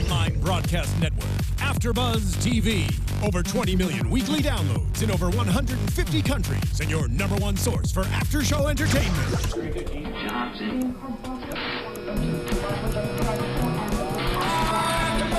online broadcast network, AFTERBUZZ TV. Over 20 million weekly downloads in over 150 countries, and your #1 source for after-show entertainment.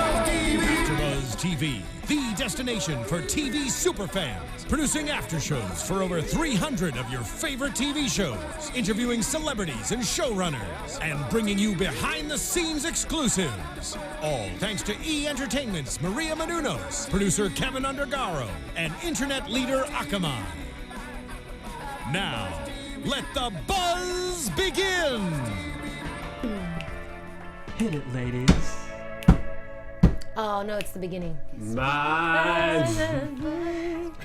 AFTERBUZZ TV, the destination for TV superfans. Producing aftershows for over 300 of your favorite TV shows, interviewing celebrities and showrunners, and bringing you behind-the-scenes exclusives. All thanks to E! Entertainment's Maria Menounos, producer Kevin Undergaro, and internet leader Akamai. Now, let the buzz begin! Hit it, ladies. Oh, no, it's the beginning. Man.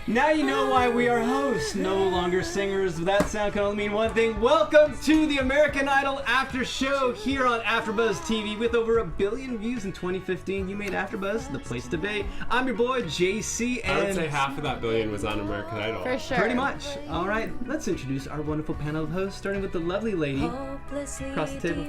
Now you know why we are hosts, no longer singers. That sound can only mean one thing. Welcome to the American Idol After Show here on AfterBuzz TV. With over 1 billion views in 2015, you made AfterBuzz the place to be. I'm your boy, JC, and... I would say half of that billion was on American Idol. For sure. Pretty much. All right, let's introduce our wonderful panel of hosts, starting with the lovely lady across the table.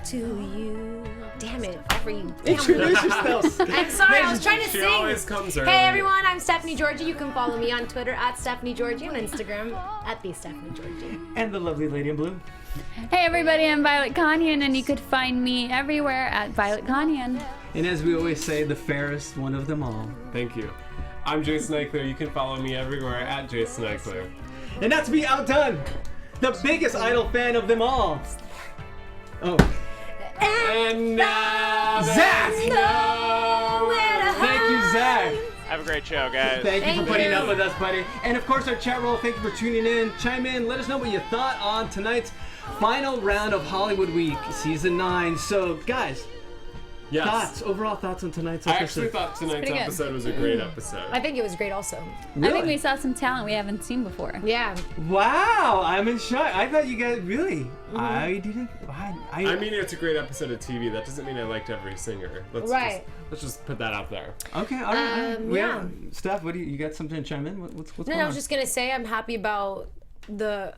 To you. Damn it, for you. Introduce yourselves. I'm sorry, I was trying to She sing. always comes early. Hey everyone, I'm Stephanie Giorgi. You can follow me on Twitter at Stephanie Giorgi, on Instagram at the Stephanie Giorgi. And the lovely lady in blue. Hey everybody, I'm Violet Kanian, and you could find me everywhere at Violet Kanian. And as we always say, the fairest one of them all. Thank you. I'm Jason Ikeler. You can follow me everywhere at Jason Ikeler. And not to be outdone, the biggest Idol fan of them all. Oh. And now Zach! there's Thank you, Zach. Have a great show, guys. Thank you for Thank putting you. up with us, buddy. And of course, our chat roll, thank you for tuning in. Chime in, let us know what you thought on tonight's final round of Hollywood Week, Season 9. So, guys, Yes. overall thoughts on tonight's I episode? actually thought tonight's pretty good. episode was a great episode. I think it was great also. I think we saw some talent we haven't seen before. Yeah. Wow, I'm in shock. I thought you guys, really? I didn't, I mean, it's a great episode of TV. That doesn't mean I liked every singer. Right. Let's just put that out there. Okay, all right. Yeah. Steph, what do you got something to chime in? What's No, going I on? was just gonna say I'm happy about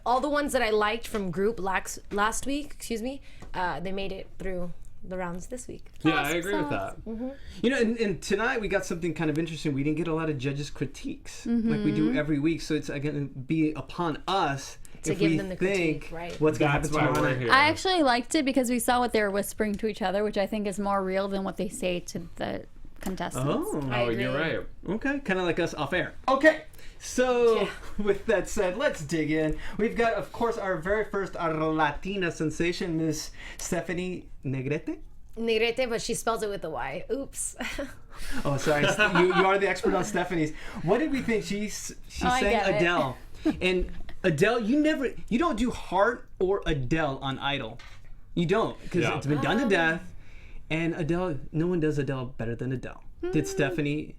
all the ones that I liked from group last week. Excuse me. They made it through the rounds this week. Yeah, I agree with that. You know, and tonight we got something kind of interesting. We didn't get a lot of judges' critiques like we do every week, so it's going to be upon us To if give we them the think critique, right. what's going to happen That's why tomorrow we're night. here. I actually liked it because we saw what they were whispering to each other, which I think is more real than what they say to the contestants. Oh, Oh, agree. you're right. okay. Kind of like us off air. Okay. So, with that said, let's dig in. We've got, of course, our very first Latina sensation, Miss Stephanie Negrete. Negrete, but she spells it with a Y. Oops. Oh, sorry. you are the expert on Stephanie's. What did we think? She I sang get it. Adele. And Adele, you don't do Heart or Adele on Idol. You don't, because Yeah. it's been done to death. And Adele, no one does Adele better than Adele. Did Stephanie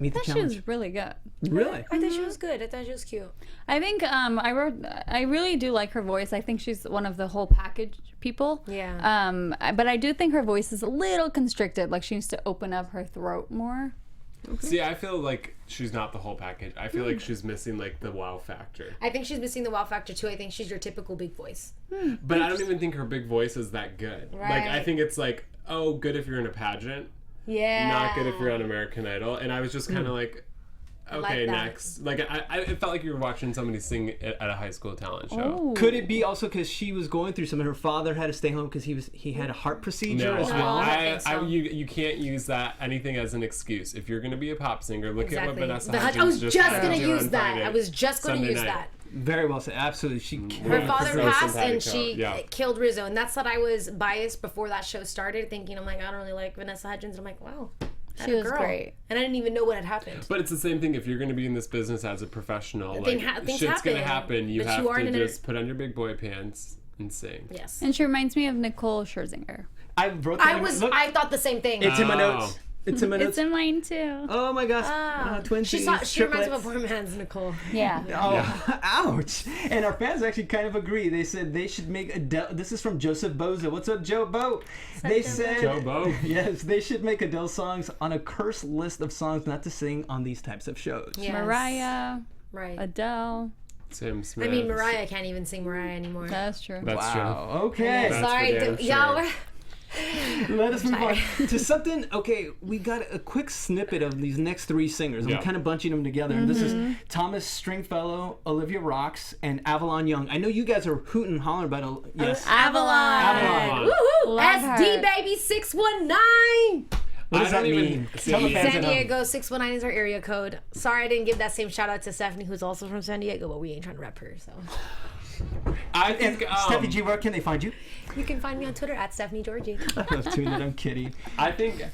meet the I thought she challenge? was really good. Really? I thought she was good. I thought she was cute. I think I really do like her voice. I think she's one of the whole package people. Yeah. But I do think her voice is a little constricted. Like she needs to open up her throat more. See, I feel like she's not the whole package. I feel like she's missing like the wow factor. I think she's missing the wow factor too. I think she's your typical big voice. But I don't even think her big voice is that good. Like I Right. think it's like, oh, good if you're in a pageant, Yeah. not good if you're on American Idol. And I was just kind of like, okay, that. next. Like it felt like you were watching somebody sing at a high school talent show. Ooh. Could it be also because she was going through something? Her father had to stay home because he had a heart procedure as well. I don't think so. you can't use that anything as an excuse. If you're gonna be a pop singer, look at what Vanessa I Hudgens was just had gonna to do use on that. Friday, I was just gonna Sunday use night. that. Very well said. Absolutely. She Her father so passed and simpatico, she yeah. killed Rizzo, and that's what I was biased before that show started, thinking I'm like, I don't really like Vanessa Hudgens. I'm like, wow, She was girl. great. And I didn't even know what had happened. But it's the same thing. If you're going to be in this business as a professional, Things shit's going to happen, happen. You but have you aren't to in a- just put on your big boy pants and sing. Yes. And she reminds me of Nicole Scherzinger. I wrote that. I thought the same thing. It's in my Oh. notes. It's in my notes. It's in mine too. Oh my gosh. Twinsies, She reminds me of a triplets. poor man's Nicole. Yeah. Oh, ouch. And our fans actually kind of agree. They said they should make Adele. This is from Joseph Boza. What's up, Joe Bo? They said, Joe Bo. yes, they should make Adele songs on a cursed list of songs not to sing on these types of shows. Yes. Mariah, Right. Adele. Tim Smith. I mean, Mariah can't even sing Mariah anymore. That's true. That's Wow. true. Okay. That's Sorry, for damn y'all. sure. Let us move on to something. Okay, we got a quick snippet of these next three singers. Yeah. We're kind of bunching them together. And this is Thomas Stringfellow, Olivia Rocks, and Avalon Young. I know you guys are hooting and hollering about yes. Avalon. Woohoo! Love SD her. baby 619. What does that mean? Tell the fans San at home. Diego 619 is our area code. Sorry I didn't give that same shout out to Stephanie, who's also from San Diego, but we ain't trying to rep her. So I think Stephanie G, where can they find you? you can find me on Twitter at Stephanie Giorgi. I love tuning it. I'm kidding. I think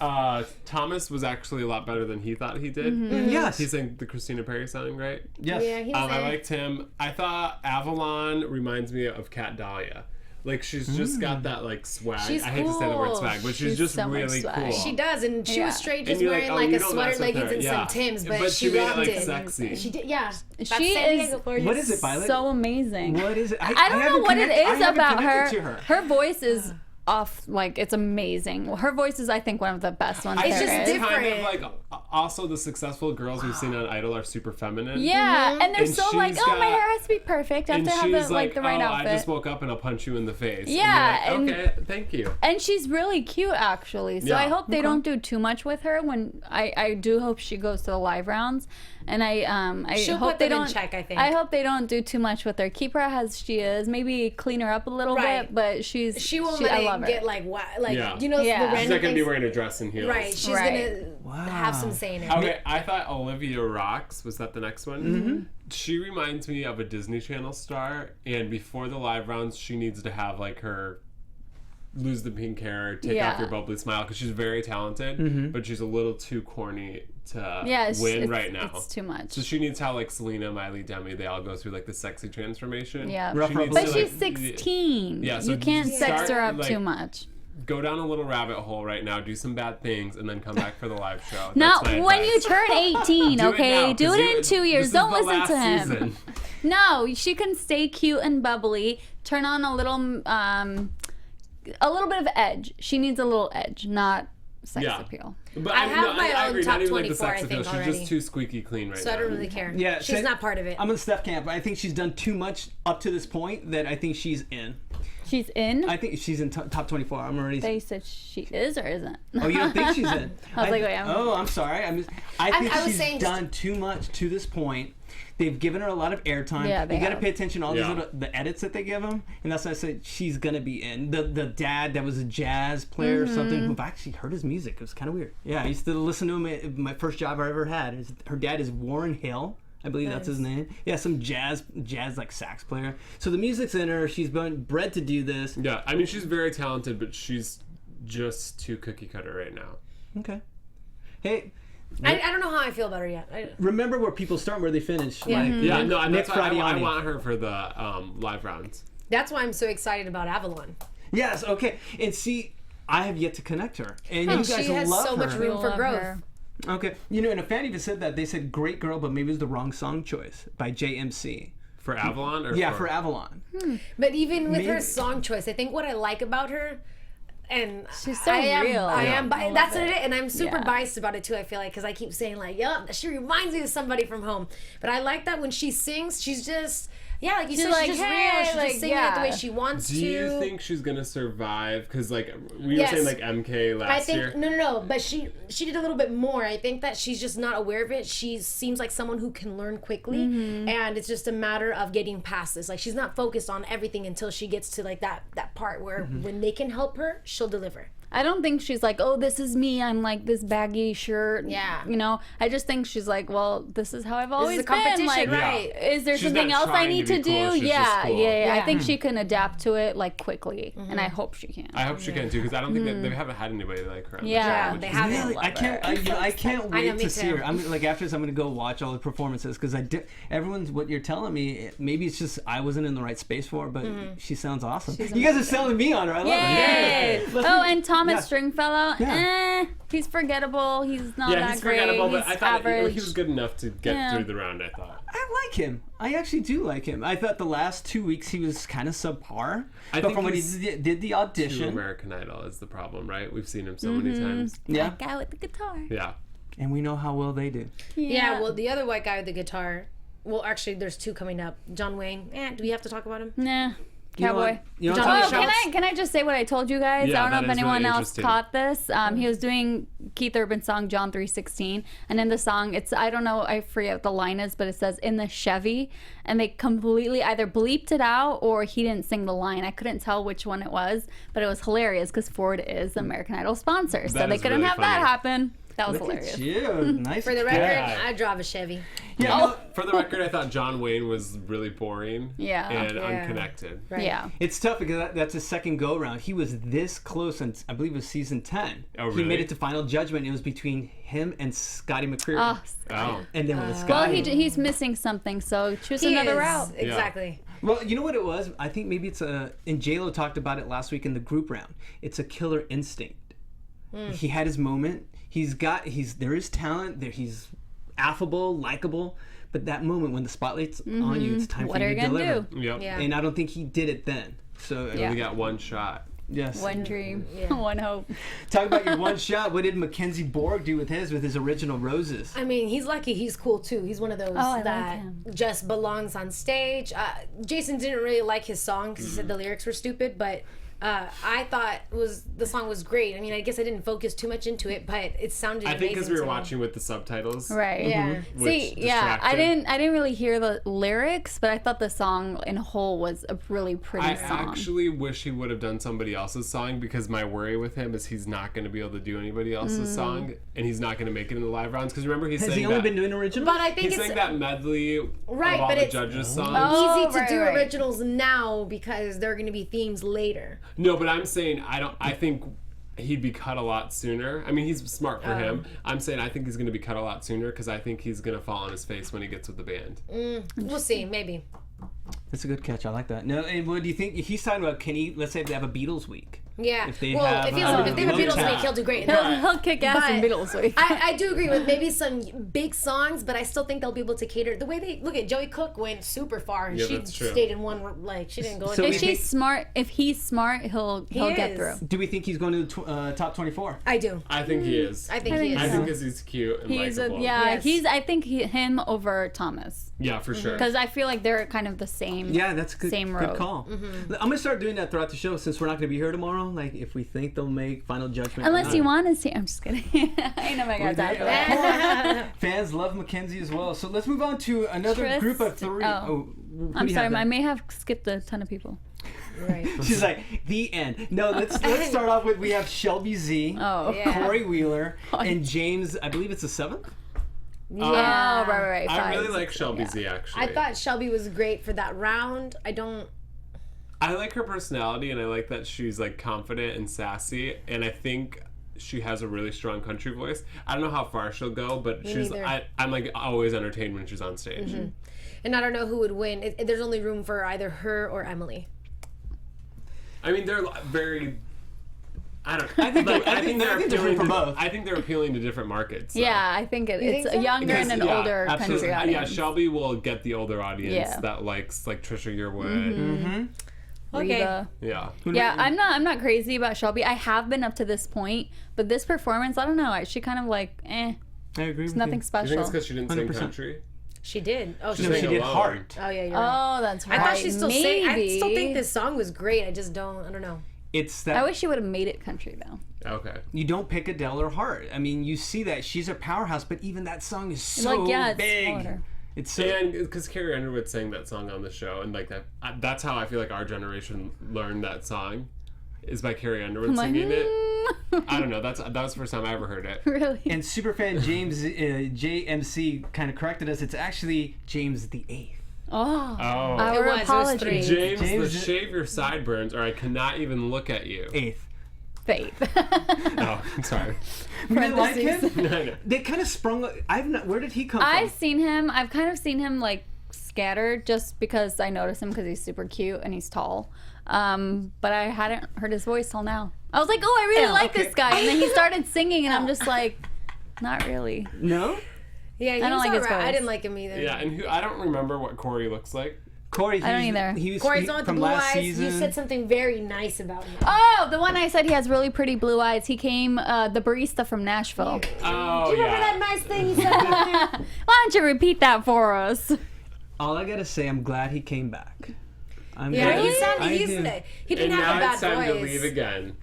Thomas was actually a lot better than he thought he did. Yes. He sang the Christina Perri song, right? Yes. Yeah, he was I there. liked him. I thought Avalon reminds me of Kat Dahlia. Like, she's just got that, like, swag. She's I hate to say the word cool. swag, but she's She's just so much really swag. cool. She does, and she was straight And just you're wearing oh, like you a don't sweater, mess with leggings, her. and some Timbs, but she made it, rocked like, it. sexy. She did, yeah. That's She San is- Diego for you. What is it, Violet? So amazing. What is it? I don't know what it is about her. To her. Her voice is off, like, it's amazing. Her voice is, I think, one of the best ones It's there just is. different. Kind of like, also the successful girls we've seen on Idol are super feminine. Yeah, and they're And so like, she's oh, my got- hair has to be perfect. I have And to have she's the, like the right oh, outfit. I just woke up and I'll punch you in the face. Yeah, And and- you're like, okay, thank you. And she's really cute, actually. So Yeah. I hope they don't do too much with her. When I do hope she goes to the live rounds, and I She'll hope put they them in don't. check, I think. I hope they don't do too much with her. Keep her as she is. Maybe clean her up a little Right. bit, but She won't I let love it her. get like Yeah. you know Yeah. the She's She's random not going to be things. wearing a dress and heels. Right, she's Right. gonna have some say in it. Okay, I thought Olivia Rocks, was that the next one? Mm-hmm. She reminds me of a Disney Channel star, and before the live rounds, she needs to have like her lose the pink hair, take off Yeah. your bubbly smile, because she's very talented, but she's a little too corny to win right now. It's too much. So she needs how like Selena, Miley, Demi, they all go through like the sexy transformation. Yeah. Rough She needs But to, she's like, 16. Yeah, so you can't start, sex her up like, too much. Go down a little rabbit hole right now, do some bad things, and then come back for the live show. Not That's my when you advice. turn 18, Do it okay? now, Do 'cause it in 2 years. this is Don't the listen to last him. season. No, she can stay cute and bubbly. Turn on a little bit of edge. She needs a little edge, not sex Yeah. appeal. But I have my I own agree, top not even like the 24, sex I appeal. think, She's already. just too squeaky clean right So now. I don't really care. Yeah, she's so- not part of it. I'm in Steph camp. I think she's done too much up to this point that I think she's in. She's in? I think she's in top 24. I'm already. They said she is or isn't. Oh, you don't think she's in? I was like, wait, I'm sorry. I think I was she's saying done too much to this point. They've given her a lot of airtime. Yeah, they you got to have. pay attention to all Yeah. these little, the edits that they give them, and that's why I said she's gonna be in. The dad that was a jazz player or something who I've actually heard his music. It was kind of weird. Yeah, I used to listen to him. At my first job I ever had. Her dad is Warren Hill. I believe that's his name. Yeah, some jazz like sax player. So the music's in her. She's been bred to do this. Yeah, I mean, she's very talented, but she's just too cookie cutter right now. Okay. Hey, I don't know how I feel about her yet. remember where people start and where they finish. Yeah. Like, Yeah, no, and Nick that's why I Fradiani. want her for the live rounds. That's why I'm so excited about Avalon. Yes, okay. And see, I have yet to connect her. And you And guys she has love so her. much room for Love growth. her. Okay. You know, and a fan even said that. They said great girl, but maybe it was the wrong song choice by JMC. For Avalon? Or Yeah, for Avalon. But even with her Maybe. song choice, I think what I like about her, and She's so I am, real. I Yeah. am. I love That's it. it, and I'm super Yeah. biased about it too. I feel like because I keep saying like, "Yup, she reminds me of somebody from home." But I like that when she sings, she's just like you She's said, like, she's just "Hey," real. She's like, just singing it the way yeah. she wants Do to. you think she's gonna survive? Because like we Yes. were saying, like MK last I think year. no, but she did a little bit more. I think that she's just not aware of it. She seems like someone who can learn quickly, and it's just a matter of getting past this. Like she's not focused on everything until she gets to like that part where when they can help her, she'll deliver. I don't think she's like, oh, this is me. I'm like this baggy shirt. Yeah. You know, I just think she's like, well, this is how I've always a been. competition, Like, right. is there She's something not else I trying need to to be cool, do? she's Yeah, just cool. yeah. I Yeah. think she can adapt to it like quickly, and I hope she can. I hope she can too, because I don't think that they haven't had anybody like her. On the Yeah, show, which they is- haven't. Really? I can't. I can't I know, wait me to see too. her. I'm like after this, I'm gonna go watch all the performances because everyone's what you're telling me. Maybe it's just I wasn't in the right space for her, but she sounds awesome. You guys are selling me on her. I love Yay! it. Let's Oh, move- and Thomas Yeah. Stringfellow, Yeah. he's forgettable. He's not Yeah, that he's great. forgettable, but He's I thought average. he was good enough to get Yeah. through the round. I thought. I like him. I actually do like him. I thought the last 2 weeks he was kind of subpar. I But think from when he he's did the To audition, American Idol is the problem, right? We've seen him so many times. yeah, That guy with the guitar. Yeah. and we know how well they do. Yeah, well, the other white guy with the guitar. Well, actually, there's two coming up. John Wayne. Do we have to talk about him? Nah. Cowboy. You know John what I'm Oh, talking about? can I just say what I told you guys? Yeah, I don't know that if is really anyone else interesting. caught this. He was doing Keith Urban's song John 3:16, and in the song, I don't know, I forget what the line is, but it says in the Chevy, and they completely either bleeped it out or he didn't sing the line. I couldn't tell which one it was, but it was hilarious because Ford is the American Idol sponsor, so That they is couldn't really have that funny. happen. That was Look hilarious. at you. Nice. For the record, Yeah. I drive a Chevy. Yeah, Oh. no, For the record, I thought John Wayne was really boring. Yeah. And Yeah. unconnected. Right. Yeah. it's tough because that's his second go round. He was this close, and I believe it was season 10. Oh, He made really? it to final judgment. It was between him and Scotty McCreery. Oh, Oh. And then with well, Scotty. he's missing something, so choose He another is, route. Exactly. Well, you know what it was? I think maybe it's and J-Lo talked about it last week in the group round. It's a killer instinct. He had his moment. There is talent. He's affable, likable. But that moment when the spotlight's on you, it's time What for are you you to gonna deliver. do? Yep. Yeah. And I don't think he did it then. So Yeah. We got one shot. yes. One dream, Yeah. one hope. Talk about your one shot. What did Mackenzie Borg do with his original Roses? I mean, he's lucky. He's cool too. He's one of those I like that him. just belongs on stage. Jason didn't really like his song because he said the lyrics were stupid, but I thought the song was great. I mean, I guess I didn't focus too much into it, but it sounded. I think because we were amazing to me. watching with the subtitles. Right. Yeah. Which See, yeah, I distracted. didn't really hear the lyrics, but I thought the song in whole was a really pretty I song. actually wish he would have done somebody else's song because my worry with him is he's not going to be able to do anybody else's song and he's not going to make it in the live rounds. Because remember, he's Has saying he only that, been doing original? But I think he's it's saying that medley Right, of all but the it's- judges' songs. Oh, easy to right, do right. originals now because there are going to be themes later. No, but I'm saying I think he'd be cut a lot sooner. I mean, he's smart for him. I'm saying I think he's going to be cut a lot sooner because I think he's going to fall on his face when he gets with the band. We'll see, maybe. That's a good catch. I like that. No, and what do you think? He's talking about, let's say if they have a Beatles week. Yeah. If they well, have, if they have a Beatles Motown. week, he'll do great. He'll kick ass in But Beatles week. I do agree with maybe some big songs, but I still think they'll be able to cater. The way they look at Joey Cook went super far, and Yeah, she that's true. stayed in one. Like she didn't go. So in If we she's smart, if he's smart, he'll get is. through. Do we think he's going to the top 24? I do. I think he is. I think I he think is. I so. think because he's cute and He's likable. Yes. I think him over Thomas Yeah, for sure. because I feel like they're kind of the same. Yeah, that's a good, Same good road. call. I'm going to start doing that throughout the show since we're not going to be here tomorrow. Like, if we think they'll make final judgment. or Unless not. you want to see, I'm just kidding. I know my We're guys out there. there. Fans love Mackenzie as well. So let's move on to another group of three. Oh. Who I'm do you sorry, have I there? may have skipped a ton of people. Right. She's like, the end. No, let's start off with, we have Shelby Z, Oh. Yeah. Corey Wheeler, and James, I believe it's the 7th? Oh, right. I Fine. really like Shelby Z, actually. I thought Shelby was great for that round. I like her personality, and I like that she's like confident and sassy, and I think she has a really strong country voice. I don't know how far she'll go, but neither. I'm like always entertained when she's on stage. And I don't know who would win. There's only room for either her or Emily. I mean, they're very. I don't. I think like, they're- I think they're they're appealing for to both. I think they're appealing to different markets. so. Yeah, I think it's think so? a younger and an Yeah, older absolutely. country audience. Yeah, Shelby will get the older audience Yeah. that likes like Trisha Yearwood. Okay. Reba. Yeah. Yeah, I'm not crazy about Shelby. I have been up to this point, but this performance, I don't know. She kind of like, I agree with nothing You think special. it's because she didn't sing 100%. country? She did. Oh, No, she sang did alone. Heart. Oh yeah, you're right. Oh, that's right. I thought she still sang. I Maybe. still think this song was great. I don't know. It's that I wish she would have made it country though. Okay. you don't pick Adele or Heart. I mean, you see that she's a powerhouse, but even that song is so Like, yeah, it's big. harder. It's so And because Carrie Underwood sang that song on the show, and like that's how I feel like our generation learned that song, is by Carrie Underwood I'm like, singing it. I don't know. That was the first time I ever heard it. Really? And superfan James JMC kind of corrected us. It's actually James the 8th. Oh. Oh. Our It was apology. three. James, James- shave your sideburns, or I cannot even look at you. 8th. Faith. Oh, I'm sorry. You didn't like him? I know. They kind of sprung. I've not. Where did he come I've from? seen him. I've kind of seen him like scattered just because I notice him because he's super cute and he's tall. But I hadn't heard his voice till now. I was like, oh, I really like okay. this guy. And then he started singing and I'm just like, not really. No. Yeah, he don't was like his alright. I voice. didn't like him either. Yeah, and I don't remember what Corey looks like. Corey. I don't either. He was Corey's on with the from blue last eyes. season. You said something very nice about him. Oh, the one I said he has really pretty blue eyes. He came, the barista from Nashville. Oh, Do you remember that yeah. nice thing he said about him? Why don't you repeat that for us? All I gotta say, I'm glad he came back. Yeah, glad. he didn't And have a now bad it's time to voice. leave again.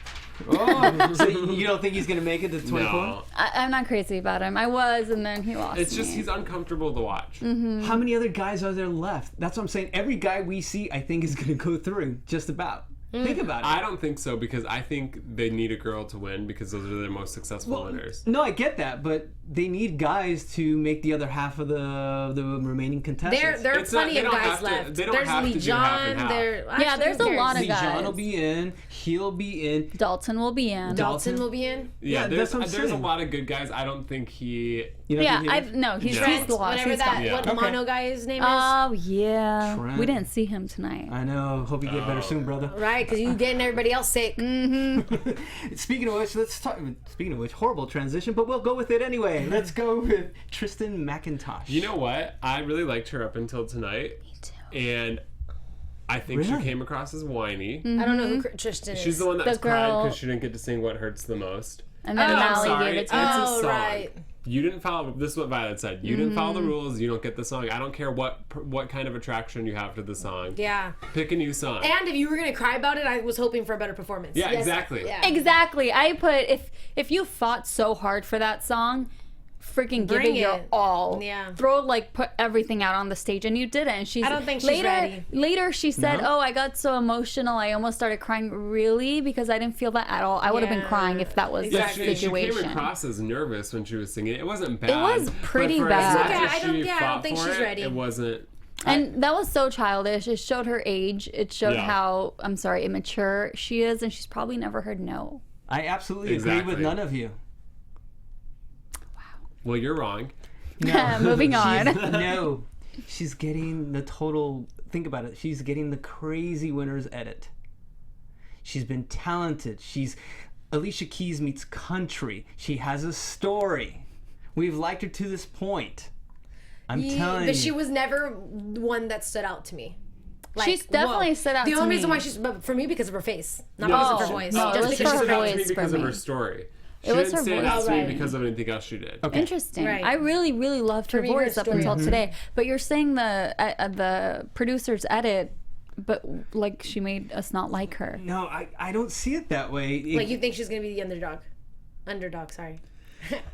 Oh, so you don't think he's gonna make it to 24? No. I'm not crazy about him. I was, and then he lost. It's just me. he's uncomfortable to watch. How many other guys are there left? That's what I'm saying. Every guy we see, I think, is gonna go through. Just about. Think about it. I don't think so because I think they need a girl to win because those are their most successful winners. No, I get that, but they need guys to make the other half of the remaining contestants. There are It's not- plenty they of don't guys have to- left. they don't There's have to Lee do half and John. half. Yeah, there's a lot of Lee guys. John will be in. He'll be in. Dalton will be in. Dalton will be in. Yeah, that's there's what I'm a saying. lot of good guys. I don't think he. You know, Yeah, he- no, he's Yeah. he's lost. Whatever He's that gone. Yeah. what Okay. mono guy's name is. Oh yeah, Trent. we didn't see him tonight. I know. Hope you get better soon, brother. Right, because you getting everybody else sick. Speaking of which, let's talk. Speaking of which, horrible transition, but we'll go with it anyway. Let's go with Tristan McIntosh. You know what? I really liked her up until tonight. Me too. And I think Really? she came across as whiny. I don't know who Tristan is. She's the one that's cried girl- because she didn't get to sing What Hurts the Most. And then Oh, I'm Mally sorry, gave it it's to a him. Oh, song. right. You didn't follow. This is what Violet said. You didn't follow the rules. You don't get the song. I don't care what kind of attraction you have to the song. Yeah. Pick a new song. And if you were gonna cry about it, I was hoping for a better performance. Yeah, Yes, exactly. Yeah. Exactly. I put if you fought so hard for that song, freaking give Bring it your it. all. Yeah. Put everything out on the stage, and you didn't. And she's I don't think she's later. ready. Later, she said, No? "Oh, I got so emotional, I almost started crying." Really? Because I didn't feel that at all. I would have been Yeah. crying if that was yeah, the she came situation. across as nervous when she was singing. It wasn't bad. was pretty but for bad. as much It's okay, as I don't- she yeah, I don't fought think for she's it, ready. It wasn't. And that was so childish. It showed her age. It showed Yeah. how, I'm sorry, immature she is, and she's probably never heard no. I absolutely agree Exactly. with none of you. Well, you're wrong. Moving on. No, she's getting the total. Think about it. She's getting the crazy winner's edit. She's been talented. She's Alicia Keys meets country. She has a story. We've liked her to this point. I'm telling But you. she was never one that stood out to me. Like, She's definitely whoa. stood out The to only reason me. why she's, but for me, because of her face, not No, because of Oh, her voice. no, it Just was She because for of her her stood out to me voice for because of me. her story. She It was didn't her stand voice. out to me Right. because of anything else she did. Okay. Interesting. Right. I really, really loved her me, her voice up story. until today. But you're saying the producer's edit, but like she made us not like her. No, I don't see it that way. Like, you think she's going to be the underdog, sorry.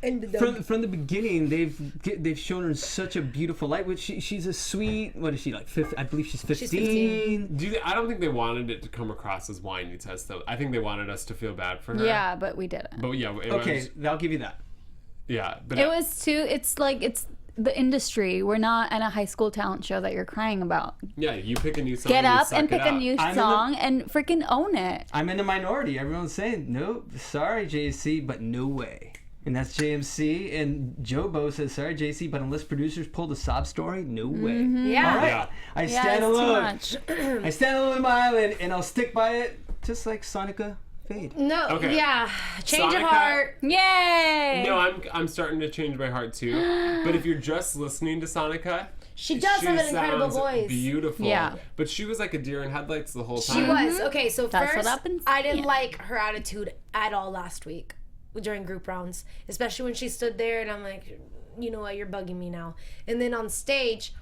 Underdog. From the beginning, they've shown her in such a beautiful light. Which she's a sweet. What is she like? I believe she's 15. 15. I don't think they wanted it to come across as whiny to us, though. I think they wanted us to feel bad for her. Yeah, but we didn't. But yeah, it Okay, was, I'll give you that. yeah. But It was too. It's like it's the industry. We're not in a high school talent show that you're crying about. yeah, you pick a new song. Get you up suck and it pick a out. new I'm in song and freaking own it. I'm in the minority. Everyone's saying, nope, sorry, JC, but no way. And that's JMC. And Jobo says, sorry, JC, but unless producers pull the sob story, no way. Yeah. All right. Yeah. I Yeah, stand it's too alone. much. I stand alone in my island, and I'll stick by it, just like Sonika Vaid. No, Okay. yeah. Change of Sonika- heart. Yay! No, I'm starting to change my heart too. But if you're just listening to Sonika, She does have an incredible sounds voice. Beautiful. Yeah. But she was like a deer in headlights the whole She time. was. Okay, so That's what first, I've been I didn't saying. like her attitude at all last week during group rounds, especially when she stood there and I'm like, you know what, you're bugging me now. And then on stage,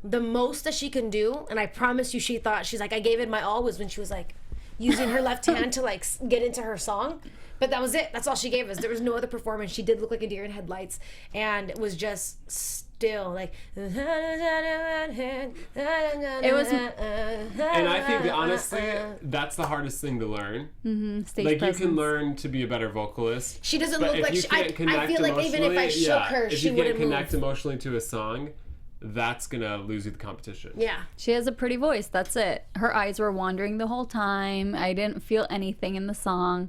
the most that she can do, and I promise you, she's like, I gave it my all, was when she was like using her left hand to like get into her song. But that was it. That's all she gave us. There was no other performance. She did look like a deer in headlights, and it was just still like. It was- And I think that honestly, that's the hardest thing to learn. Stage Like presence. you can learn to be a better vocalist. She doesn't But look if like you she. can't I connect feel like even if I emotionally, shook her, if she you can't wouldn't connect move. emotionally to a song, that's gonna lose you the competition. Yeah. She has a pretty voice. That's it. Her eyes were wandering the whole time. I didn't feel anything in the song.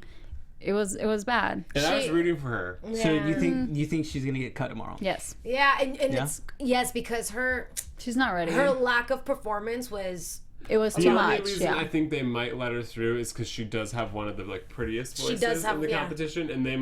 It was bad. And I was She- rooting for her. So you think she's gonna get cut tomorrow? Yes. Yeah, and Yeah? it's yes, because her She's not ready. lack of performance was It was The too only much. reason Yeah. I think they might let her through is because she does have one of the like prettiest She voices does have- in the yeah. competition, and they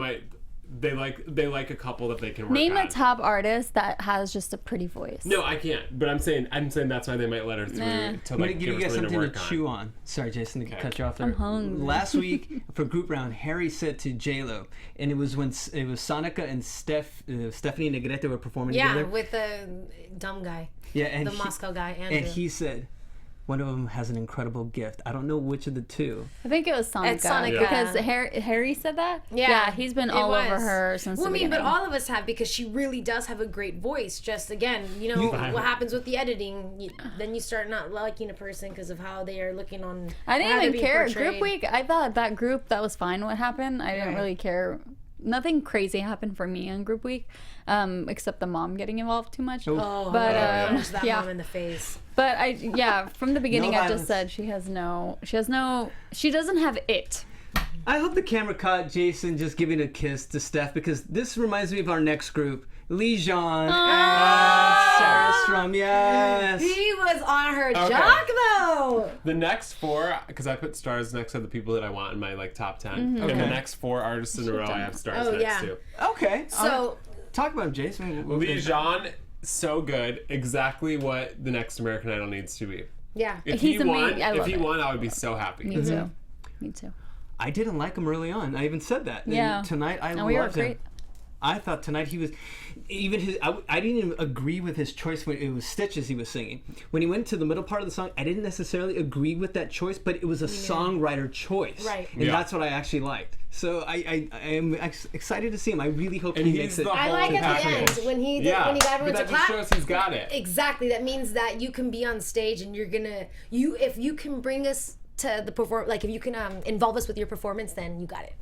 like a couple that they can work Name on. a top artist that has just a pretty voice. No, I can't. But I'm saying that's why they might let her through Nah. to I'm gonna like give you guys us something to work on. chew on. Sorry, Jason, to cut you off there. I'm hungry. Last week for group round, Harry said to J-Lo, and it was when it was Sonika and Stephanie and Negrete were performing yeah together. with the dumb guy, Yeah, and the Moscow guy, and Andrew. he said, one of them has an incredible gift. I don't know which of the two. I think it was Sonika. It's Sonika. Because Harry said that? Yeah. He's been It all was. over her since Well, the I mean, beginning. but all of us have, because she really does have a great voice. Just again, what happens with the editing, then you start not liking a person because of how they are looking on. I how didn't they're even being care. portrayed. Group week, I thought that group, that was fine what happened. I didn't Right. really care. Nothing crazy happened for me on group week, except the mom getting involved too much. Oh, But, punch that yeah. mom in the face. But from the beginning, No I just violence. said she doesn't have it. I hope the camera caught Jason just giving a kiss to Steph, because this reminds me of our next group. Lijon and Sarah Strum, yes. He was on her jock though. The next 4, because I put stars next to the people that I want in my like top 10, and the Okay. next 4 artists in a row I have stars Oh, next yeah. to. Okay. So talk about him, Jason. Lijon, so good, exactly what the next American Idol needs to be. yeah, If He's he won, amazing. I love it. I would be so happy. Me too. Me too. I didn't like him early on. I even said that. And Yeah. tonight I And loved we were him. great. I thought tonight he was, even his, I didn't even agree with his choice when it was Stitches he was singing. When he went to the middle part of the song, I didn't necessarily agree with that choice, but it was a songwriter choice. Right. And Yeah. that's what I actually liked. So I am excited to see him. I really hope And he he's makes it. the I like whole at the end package. when he Yeah, when he got but everyone to that just clap. shows he's got it. Exactly. That means that you can be on stage and you're gonna if you can bring us to the if you can involve us with your performance, then you got it.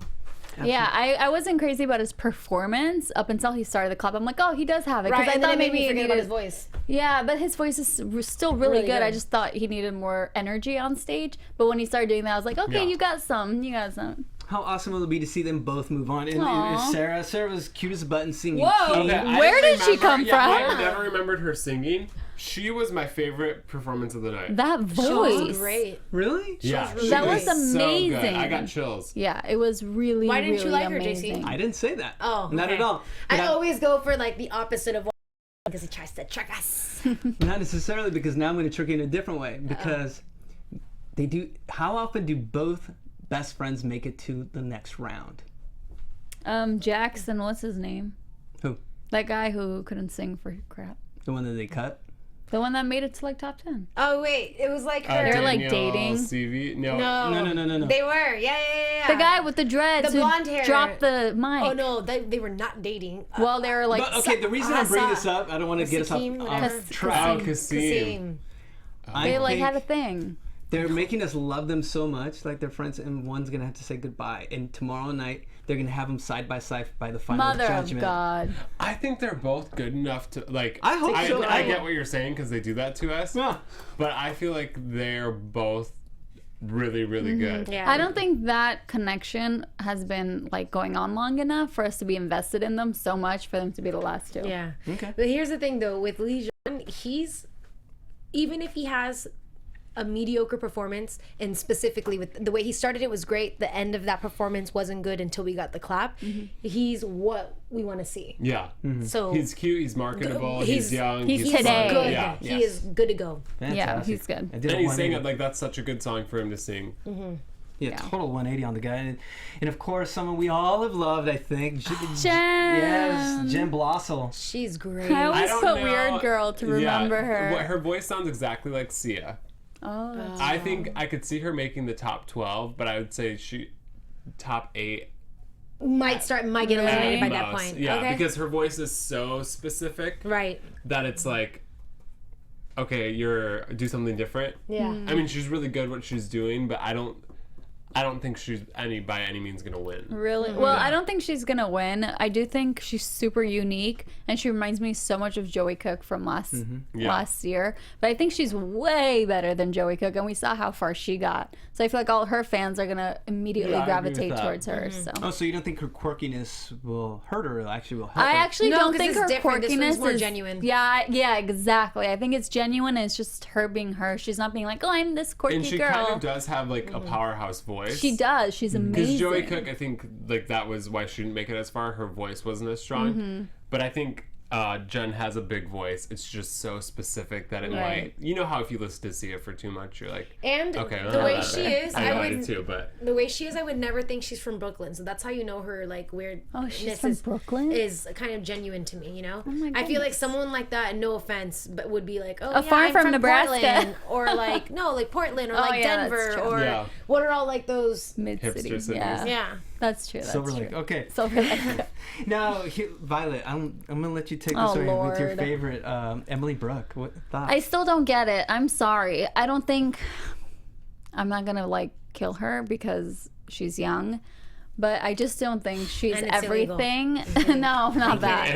Yeah, I wasn't crazy about his performance up until he started the clap. I'm like, oh, he does have it. Right, I and then thought it made me maybe forget he about his needed. voice. Yeah, but his voice is still really Really good. good. I just thought he needed more energy on stage. But when he started doing that, I was like, okay, Yeah. you got some. You got some. How awesome will it be to see them both move on? And Aw. Sarah was cute as a button singing. Whoa. King. Okay, I Where didn't did she remember- come yeah, from? I never remembered her singing. She was my favorite performance of the night. That voice. Great. Really? Yeah, really That good. was so good. amazing. I got chills. Yeah, it was really, Why didn't you really like her, JC? amazing. I didn't say that. Oh, Not okay. at all. I But always go for like the opposite of what because he tries to trick us. Not necessarily, because now I'm going to trick you in a different way. Because they do. How often do both best friends make it to the next round? Jackson, what's his name? Who? That guy who couldn't sing for crap. The one that they cut? The one that made it to like top 10. Oh wait, it was like her. They're, like, Daniel dating. CV? No. No. They were. Yeah. The guy with the dreads The who blonde hair. dropped the mic. Oh no, they were not dating. Well, they were like, But okay, the reason I'm bringing this up, I don't want to get us Kasim, off whatever. track. Oh, Kasim. I they like think had a thing. they're making us love them so much, like they're friends, and one's gonna have to say goodbye. And tomorrow night, they're gonna have them side by side by the final Mother judgment. of God. I think they're both good enough to like. I hope so. I get what you're saying because they do that to us. Yeah. But I feel like they're both really, really good. Yeah. I don't think that connection has been like going on long enough for us to be invested in them so much for them to be the last two. Yeah. Okay. But here's the thing though, with Lijon, he's even if he has a mediocre performance, and specifically with the way he started it was great, the end of that performance wasn't good until we got the clap. He's what we want to see. Yeah. So He's cute. He's marketable. He's young. he's fun. today. good. Yeah. He is good to go. Yeah, Fantastic. he's good. I did And a he's saying 180. it like that's such a good song for him to sing. Yeah, total 180 on the guy. And of course, someone we all have loved, I think. Jen. Yes, Jenn Blosil. She's great. I always don't put know- weird girl to remember her. Her voice sounds exactly like Sia. Oh, I think I could see her making the top 12, but I would say top 8 might get eliminated at by that most. point. Yeah, okay. because her voice is so specific right. that it's like, okay, do something different. Yeah. I mean, she's really good at what she's doing, but I don't think she's by any means gonna win. really? Well, I don't think she's gonna win. I do think she's super unique, and she reminds me so much of Joey Cook from last year. But I think she's way better than Joey Cook, and we saw how far she got. So I feel like all her fans are gonna immediately Yeah, I agree with gravitate that. towards her. So Oh, so you don't think her quirkiness will hurt her, or actually will help I her? actually No, don't 'cause think it's her different. This one's quirkiness more is genuine. Yeah, exactly. I think it's genuine. It's just her being her. She's not being like, oh, I'm this quirky And she girl. kind of does have like a powerhouse voice. She does. She's Because amazing. Joey Cook, I think like that was why she didn't make it as far. Her voice wasn't as strong. But I think Jenn has a big voice. It's just so specific that it might. You know how if you listen to Sia for too much, you're like, and okay, the way she is, the way she is, I would never think she's from Brooklyn. So that's how you know her like weirdness. Oh, she's from Brooklyn? Is kind of genuine to me. You know, my I feel like someone like that. No offense, but would be like, oh, I'm from Nebraska, Portland, or like like Portland, or like Denver, or what are all like those mid-city cities? Yeah. That's true. Silver Lake. Okay. Silver Lake. Now, Violet, I'm gonna let you take this away with your favorite, Emily Brooke. What thoughts? I still don't get it. I'm sorry. I don't think I'm not gonna like kill her because she's young, but I just don't think she's everything. No, not that.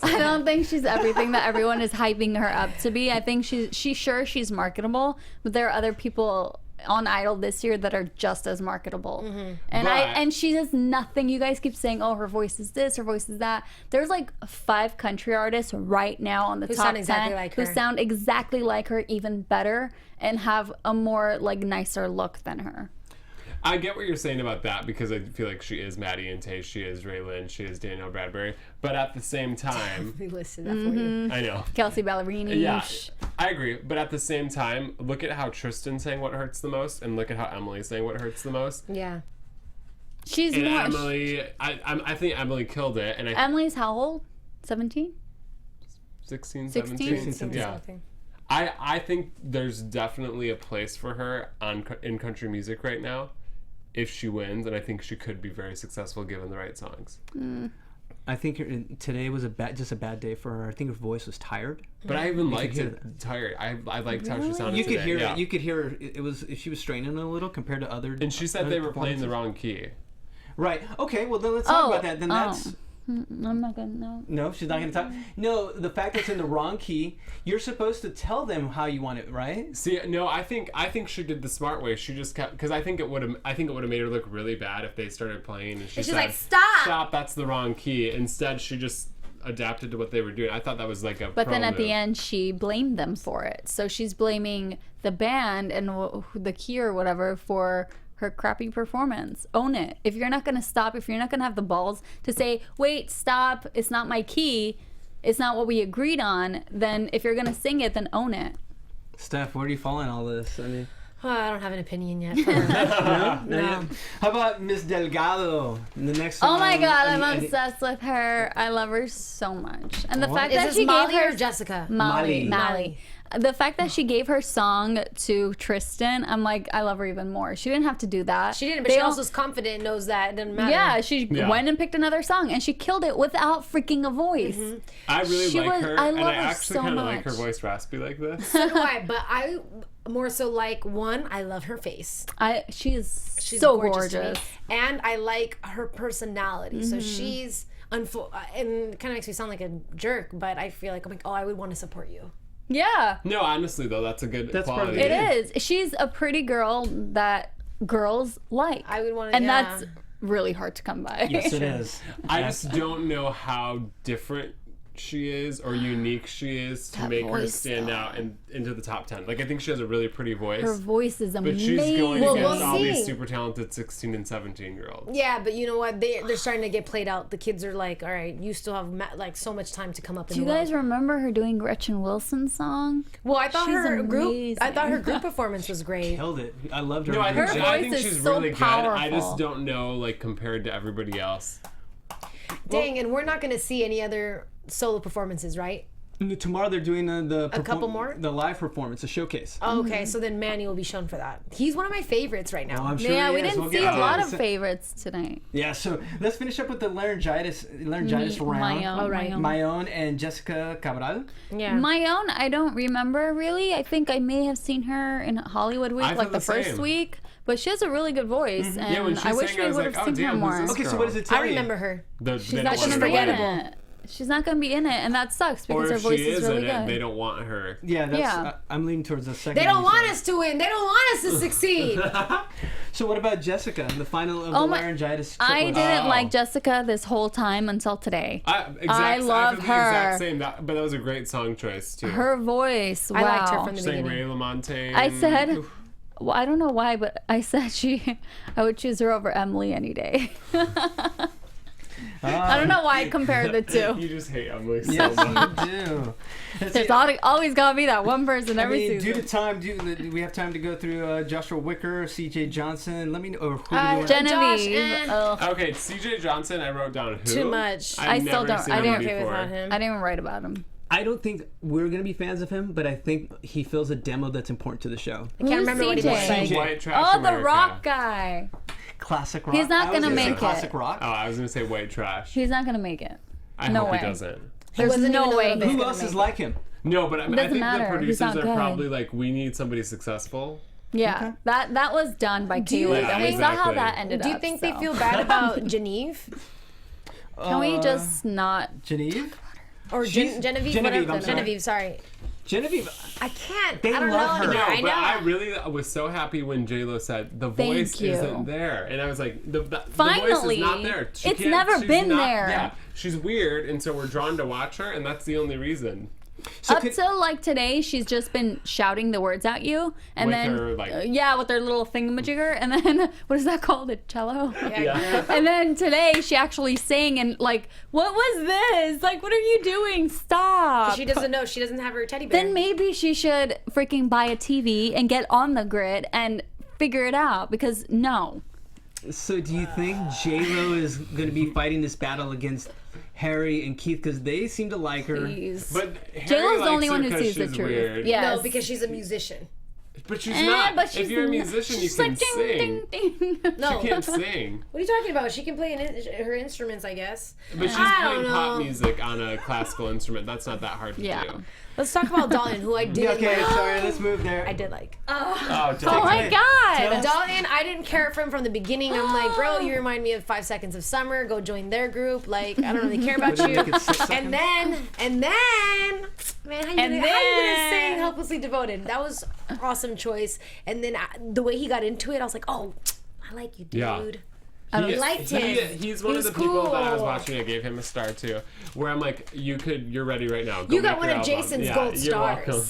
I don't think she's everything that everyone is hyping her up to be. I think she's marketable, but there are other people on Idol this year that are just as marketable, and she has nothing. You guys keep saying, "Oh, her voice is this, her voice is that." There's like 5 country artists right now on the top 10 who sound exactly like her, even better, and have a more like nicer look than her. I get what you're saying about that because I feel like she is Maddie and Tay, she is Raylan, she is Danielle Bradbury, but at the same time, we listed that for you. I know. Kelsey Ballerini. Yeah, I agree. But at the same time, look at how Tristan's saying what hurts the most, and look at how Emily's saying what hurts the most. Yeah. She's and more. Emily, I think Emily killed it. And Emily's how old? 17? 16, 16? 17? Yeah. I think there's definitely a place for her in country music right now if she wins, and I think she could be very successful given the right songs. I think today was just a bad day for her. I think her voice was tired. But I even liked it tired. I liked how she sounded you could today. Hear it. You could hear it was she was straining a little compared to other. And she said they were playing the wrong key. Right. Okay. Well, then let's talk about that. Then that's. I'm not gonna. No, she's not gonna talk. No, the fact that it's in the wrong key, you're supposed to tell them how you want it, right? See, no, I think she did the smart way. She just kept, because I think it would have made her look really bad if they started playing and she's like, stop, that's the wrong key. Instead, she just adapted to what they were doing. I thought that was like a. But then at the end, she blamed them for it. So she's blaming the band and the key or whatever for her crappy performance. Own it. If you're not going to stop, if you're not going to have the balls to say, wait, stop, it's not my key, it's not what we agreed on, then if you're going to sing it, then own it. Steph, where do you fall in all this? I mean, I don't have an opinion yet. No. How about Miss Delgado? The next song, oh my God, I'm obsessed with her. I love her so much. And the fact that she Molly gave her or Jessica? Molly. The fact that she gave her song to Tristan, I'm like, I love her even more. She didn't have to do that. She didn't, but she also is confident, knows that it doesn't matter. Yeah, she went and picked another song, and she killed it without freaking a voice. I really like her, and I actually so kind of like her voice raspy like this. So do I, but I more so like, one, I love her face. She's so gorgeous. And I like her personality. So she's, and it kind of makes me sound like a jerk, but I feel like, I'm like, oh, I would want to support you. Yeah. No, honestly though, that's a good quality. It is. She's a pretty girl that girls like. I would want to. And that's really hard to come by. Yes, it is. I just don't know how different she is or unique she is to make her stand out and into the top 10. Like, I think she has a really pretty voice. Her voice is amazing. But she's going against all these super talented 16 and 17 year olds. Yeah, but you know what? They're starting to get played out. The kids are like, all right, you still have like so much time to come up. Do you guys remember her doing Gretchen Wilson's song? Well, I thought her group performance was great. Killed it. I loved her. No, I think she's so really powerful. good. I just don't know, like, compared to everybody else. Dang, and we're not going to see any other solo performances, right? Tomorrow they're doing the couple more? The live performance, a showcase. Oh, okay, so then Manny will be shown for that. He's one of my favorites right now. Oh, I'm sure yeah, we didn't see a lot of favorites tonight. Yeah, so let's finish up with the laryngitis round. My own and Jessica Cabral. Yeah. My own, I don't remember really. I think I may have seen her in Hollywood Week, like the first week. But she has a really good voice, and I wish we would have seen her more. Okay, so what does it tell you? I remember her. She's not going to be in it. She's not going to be in it, and that sucks because her voice is really good. They don't want her. Yeah, I'm leaning towards the second. They don't want us to win. They don't want us to succeed. So what about Jessica, the final of the laryngitis? I didn't like Jessica this whole time until today. I love her. Exact same, but that was a great song choice too. Her voice, wow. I liked her from the beginning. Ray LaMontagne. I said, well, I don't know why, but I said I would choose her over Emily any day. I don't know why I compared the two. You just hate Emily so Yes, much. you do. There's always gotta be that one person every season. Due to time, do we have time to go through Joshua Wicker, CJ Johnson? Let me know. Or who do you want? Genevieve. Josh, Okay, CJ Johnson, I wrote down who. Too much. I've I still never don't- seen I him didn't okay before. without him. I didn't even write about him. I don't think we're going to be fans of him, but I think he fills a demo that's important to the show. I can't remember what he CJ? looks like. CJ. White trash Oh, the America. rock guy. Classic rock. He's not I was gonna say make it. Classic rock. Oh, I was gonna say white trash. He's not gonna make it. I no hope way. he doesn't. There's wasn't no even a way. little bit. he's Who gonna else make is it. like him? No, but I think Doesn't the matter. He's producers not are good. probably like, we need somebody successful. Yeah, that was done by you Kaylee, and we think- saw how Exactly. that ended up. Do you think they so. feel bad about Genevieve? Can we just not? Genevieve? Or She's- Genevieve? Genevieve, Whatever. I'm sorry. Genevieve, sorry. Genevieve. I can't. They I don't love know her. anymore. No, I know. but I really was so happy when J-Lo said the Thank voice you. isn't there, and I was like, the voice Finally. is not there. She It's can't- never she's been not- there. Yeah, she's weird, and so we're drawn to watch her, and that's the only reason. So Up till like today, she's just been shouting the words at you, and With then her, like- yeah, with her little thingamajigger, and then what is that called? A cello. Yeah. And then today she actually sang and like, what was this? Like, what are you doing? Stop. She doesn't know. She doesn't have her teddy bear. Then maybe she should freaking buy a TV and get on the grid and figure it out, because no. So do you think J-Lo is going to be fighting this battle against Harry and Keith because they seem to like her? Please. But J-Lo's Harry the likes only her one who 'cause sees the she's truth. weird. Yes. No, because she's a musician. But she's not. But she's if you're a not- musician, you she's can like, ding, sing. ding, ding. No. She can't sing. What are you talking about? She can play her instruments, I guess. But she's I don't playing pop know. music on a classical instrument. That's not that hard to Yeah. do. Let's talk about Dalton, who I did Okay, like. sorry, let's move there. I did like. Oh, Oh my Hey, god. Dalton, I didn't care for him from the beginning. I'm like, bro, you remind me of 5 Seconds of Summer. Go join their group. Like, I don't really care about What, you. make it 6 seconds? And then, man, how you gonna sing Helplessly Devoted? That was an awesome choice. And then the way he got into it, I was like, oh, I like you, dude. Yeah. I liked him. He's one He of the was people that I was cool. watching. I gave him a star too. Where I'm like, you're ready right now. Go You got make one your of album. Jason's Yeah, gold you're stars. welcome.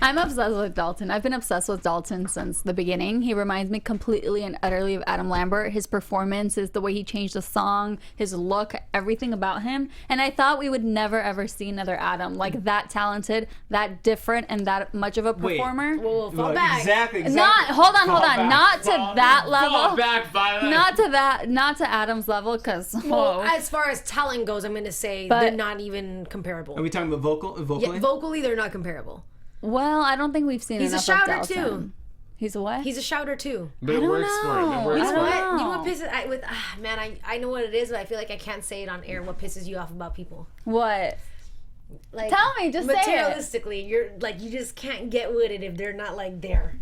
I'm obsessed with Dalton. I've been obsessed with Dalton since the beginning. He reminds me completely and utterly of Adam Lambert. His performance is the way he changed the song, his look, everything about him. And I thought we would never ever see another Adam like that talented, that different, and that much of a Wait. performer. Whoa, fall Well, back. Exactly. Not hold on, Fall back, not to fall- that Fall level. back, Violet. Not to Adam's level, because Well, as far as talent goes, I'm going to say But- they're not even comparable. Are we talking about vocally? Yeah, vocally, they're not comparable. well, I don't think we've seen He's a enough shouter, of Dalton. too. He's a what? He's a shouter too. But it works for him. It know. works You know for what? him. You know what pisses I know what it is, but I feel like I can't say it on air. What pisses you off about people? What? Like, Tell me, just say it. materialistically, you're like you just can't get with it if they're not like there.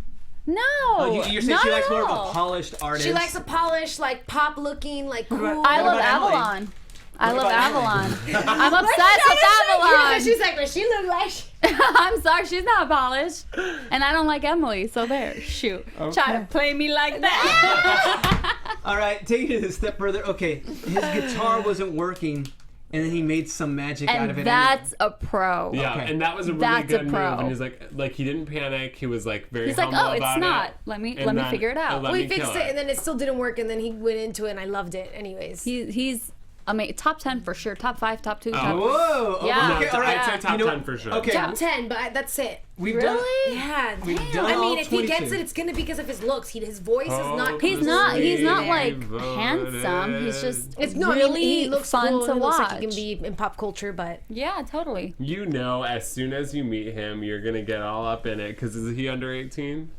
No. You're saying not she likes at more of all. a polished artist. She likes a polished, like pop looking, like cool. I What love about Emily? Avalon. I love about Avalon. I'm obsessed with Avalon. She's like, but she look like. I'm sorry, she's not polished. And I don't like Emily, so there. Shoot. Try to play me like that. All right, take it a step further. Okay, his guitar wasn't working, and then he made some magic out of it. And that's a pro. Yeah, Okay. and that was a really That's a good move. pro. And he's like he didn't panic. He was like very He's like, humble oh, it's about not. it. Let me And then- figure it out. let We me fixed kill it, and then it still didn't work, and then he went into it, and I loved it. Anyways, He's I mean, top 10 for sure. Top 5, top 2. Top Whoa! Yeah. Okay, all right. I'd say top You know- 10 for sure. Okay, top 10, but that's it. we've done. Really? Yeah, We've damn. done I mean, all if he gets 22. it, it's gonna be because of his looks. His voice is not. He's not there. like handsome. He's just It's no, really he looks fun cool. to He watch. looks like he can be in pop culture, but Yeah, totally. You know, as soon as you meet him, you're gonna get all up in it. Because is he under 18?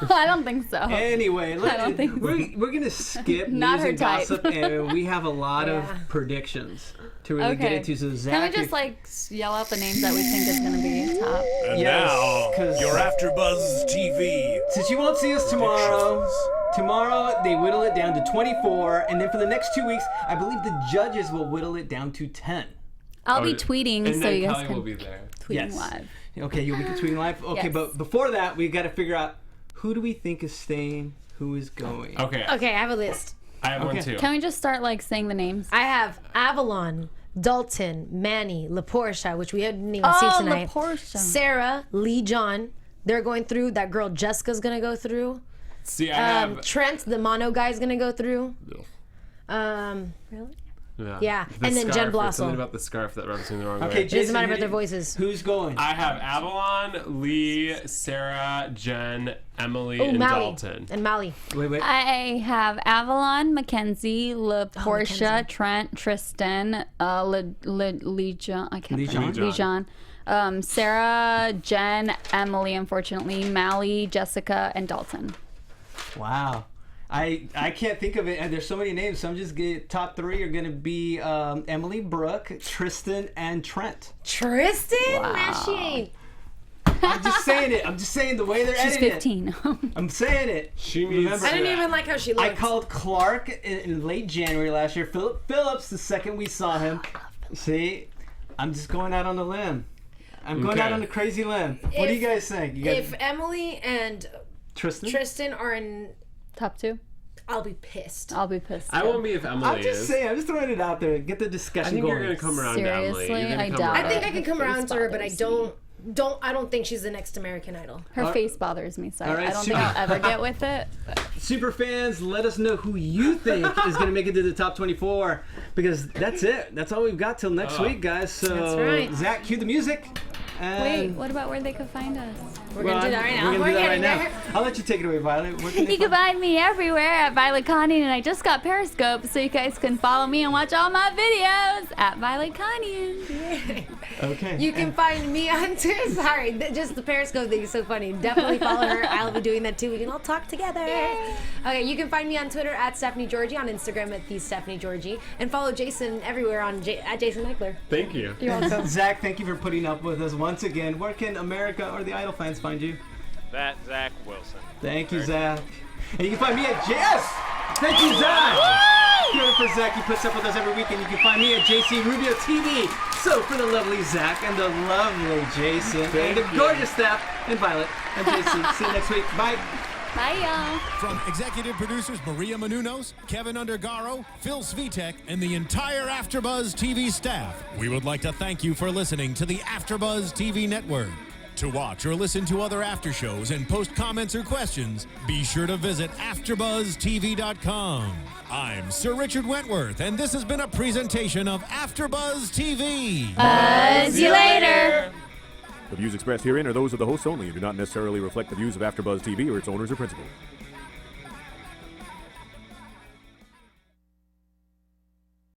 I don't think so. Anyway, don't think we're gonna skip Not news her and type. gossip, and we have a lot Yeah. of predictions to really get Okay. into. So Zach, Can we just like yell out the names that we think is gonna be top? And Yes, now, 'cause- your AfterBuzz TV. since you won't see us tomorrow they whittle it down to 24, and then for the next 2 weeks, I believe the judges will whittle it down to 10. I'll be Oh, tweeting and so then you guys Kelly can will be there. tweeting Yes. live. Okay, you'll be tweeting live. Okay, Yes. but before that, we got to figure out who do we think is staying, who is going. Okay. okay. I have a list. I have one Okay. too. Can we just start like saying the names? I have Avalon, Dalton, Manny, LaPortia, which we didn't even see tonight. LaPortia. Sarah, Lee, John. They're going through. That girl Jessica's gonna go through. See, I have. Trent, the mono guy's gonna go through. Really? Yeah, The and then Jenn scarf, it's something Blosil. about the scarf that rubs me the wrong Okay, way. It doesn't Jason, matter about their voices. Who's going? I have Avalon, Lee, Sarah, Jen, Emily, Oh, and Mally. Dalton. And Mally. Wait. I have Avalon, Mackenzie, Mackenzie. LaPortia, Trent, Tristan, Lejon. I can't pronounce Lejon. Lejon. Sarah, Jen, Emily, unfortunately, Mally, Jessica, and Dalton. Wow. I can't think of it, and there's so many names, so I'm just top 3 are gonna be Emily, Brooke, Tristan, and Trent. Tristan? Man, she ain't. I'm just saying it. I'm just saying the way they're She's editing 15. it. I'm saying it. She needs Remember, I didn't even like how she I looked. called Clark in late January last year. Philip Phillips, the second we saw him. See, I'm just going out on a limb. I'm going out on a crazy limb. What do you guys think? You guys, If Emily and Tristan are in, Top 2. I'll be pissed. I'll be pissed. I too. won't be if Emily I'm just is. saying. I'm just throwing it out there. Get the I discussion think going. you're gonna come around to Emily. Seriously? You're gonna I come doubt around. I think I Her can come face around to her, but I bothers I don't think she's the next American Idol. Her face bothers me, so All right, I don't think I'll ever get with it. Super fans, let us know who you think is going to make it to the top 24, because that's it. That's all we've got till next week, guys. So, That's right. Zach, cue the music. Wait, And what about where they could find us? We're gonna do that right now. We're We're gonna do that right getting now. there. I'll let you take it away, Violet. Where can they You can find- find me everywhere at Violet Kanian, and I just got Periscope, so you guys can follow me and watch all my videos at Violet Kanian. Okay. You can find me on Twitter. Sorry, just the Periscope thing is so funny. Definitely follow her. I'll be doing that too. We can all talk together. Okay, you can find me on Twitter at Stephanie Giorgi, on Instagram at the Stephanie Giorgi, and follow Jason everywhere on at Jason Ikeler. Thank you. You're welcome. Zach, thank you for putting up with us once again. Where can America or the Idol fans find you? That Zach Wilson. Thank you, Zach. And you can find me at Yes! Thank you, Zach! Give it for Zach. He puts up with us every week, and you can find me at JC Rubio TV. So for the lovely Zach and the lovely Jason and the gorgeous staff and Violet and JC. See you next week. Bye. Bye, y'all. From executive producers Maria Menounos, Kevin Undergaro, Phil Svitek, and the entire AfterBuzz TV staff, we would like to thank you for listening to the AfterBuzz TV network. To watch or listen to other after shows and post comments or questions, be sure to visit AfterBuzzTV.com. I'm Sir Richard Wentworth, and this has been a presentation of AfterBuzz TV. See you later. The views expressed herein are those of the hosts only and do not necessarily reflect the views of AfterBuzz TV or its owners or principals.